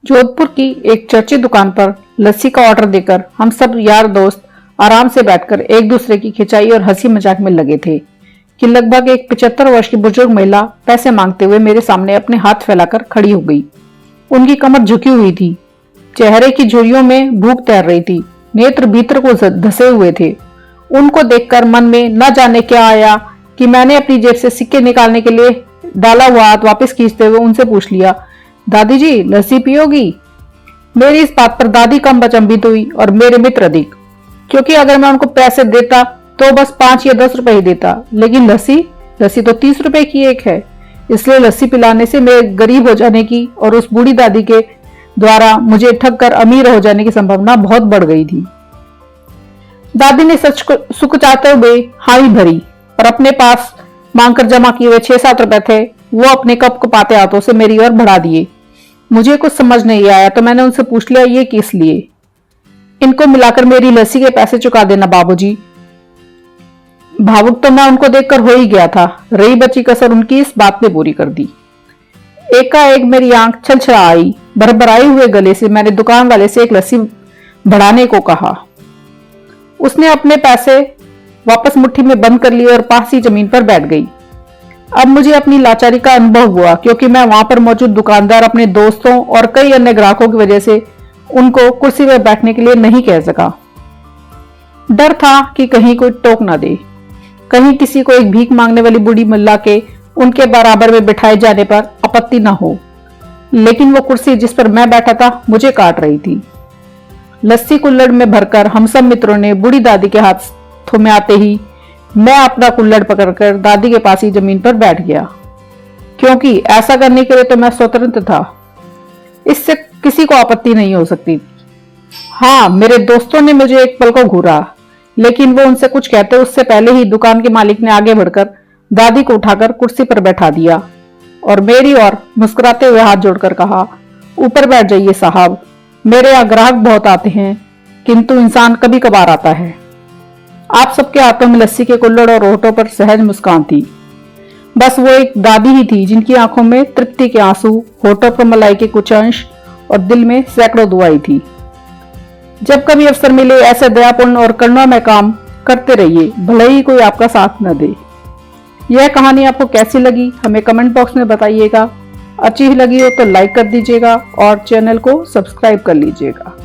जोधपुर की एक चर्चित दुकान पर लस्सी का ऑर्डर देकर हम सब यार दोस्त आराम से बैठकर एक दूसरे की खिंचाई और हंसी मजाक में लगे थे कि लगभग एक 75 वर्ष की बुजुर्ग महिला पैसे मांगते हुए मेरे सामने अपने हाथ फैलाकर खड़ी हो गई। उनकी कमर झुकी हुई थी, चेहरे की झुर्रियों में भूख तैर रही थी, नेत्र भीतर को धसे हुए थे। उनको देखकर मन में न जाने क्या आया कि मैंने अपनी जेब से सिक्के निकालने के लिए डाला हुआ हाथ वापस खींचते हुए उनसे पूछ लिया, दादी जी लस्सी पियोगी? मेरी इस बात पर दादी कम अचंभित हुई और मेरे मित्र अधिक, क्योंकि अगर मैं उनको पैसे देता तो बस 5 या 10 रुपए ही देता, लेकिन लस्सी तो 30 रुपए की एक है। इसलिए लस्सी पिलाने से मेरे गरीब हो जाने की और उस बूढ़ी दादी के द्वारा मुझे ठग कर अमीर हो जाने की संभावना बहुत बढ़ गई थी। दादी ने सच को सुकचाते हुए हाई भरी और अपने पास मांगकर जमा किए हुए 6-7 रुपए थे वो अपने कप को पाते हाथों से मेरी ओर बढ़ा दिए। मुझे कुछ समझ नहीं आया तो मैंने उनसे पूछ लिया, ये किस लिए? इनको मिलाकर मेरी लस्सी के पैसे चुका देना बाबूजी। भावुक तो मैं उनको देखकर हो ही गया था, रही बची कसर उनकी इस बात ने पूरी कर दी। एकाएक मेरी आंख छलछला आई। भरभराए हुए गले से मैंने दुकान वाले से एक लस्सी बढ़ाने को कहा। उसने अपने पैसे वापस मुट्ठी में बंद कर लिए और पास ही जमीन पर बैठ गई। अब मुझे अपनी लाचारी का अनुभव हुआ, क्योंकि मैं वहां पर मौजूद दुकानदार, अपने दोस्तों और कई अन्य ग्राहकों की वजह से उनको कुर्सी पर बैठने के लिए नहीं कह सका। डर था कि कहीं कोई टोक ना दे, कहीं किसी को एक भीख मांगने वाली बूढ़ी महिला के उनके बराबर में बिठाए जाने पर आपत्ति न हो। लेकिन वो कुर्सी जिस पर मैं बैठा था मुझे काट रही थी। लस्सी कुल्हड़ में भरकर हम सब मित्रों ने बूढ़ी दादी के हाथों में आते ही मैं अपना कुल्हड़ पकड़कर दादी के पास ही जमीन पर बैठ गया, क्योंकि ऐसा करने के लिए तो मैं स्वतंत्र था। इससे किसी को आपत्ति नहीं हो सकती। हाँ, मेरे दोस्तों ने मुझे एक पल को घूरा, लेकिन वो उनसे कुछ कहते उससे पहले ही दुकान के मालिक ने आगे बढ़कर दादी को उठाकर कुर्सी पर बैठा दिया और मेरी ओर मुस्कुराते हुए हाथ जोड़कर कहा, ऊपर बैठ जाइए साहब, मेरे यहाँ ग्राहक बहुत आते हैं, किंतु इंसान कभी कभार आता है। आप सबके हाथों में लस्सी के कुल्हड़ और होठों पर सहज मुस्कान थी। बस वो एक दादी ही थी जिनकी आंखों में तृप्ति के आंसू, होठों पर मलाई के कुछ अंश और दिल में सैकड़ों दुआएं थी। जब कभी अवसर मिले ऐसे दयापूर्ण और करुणामय काम करते रहिए, भले ही कोई आपका साथ न दे। यह कहानी आपको कैसी लगी हमें कमेंट बॉक्स में बताइएगा। अच्छी लगी हो तो लाइक कर दीजिएगा और चैनल को सब्सक्राइब कर लीजिएगा।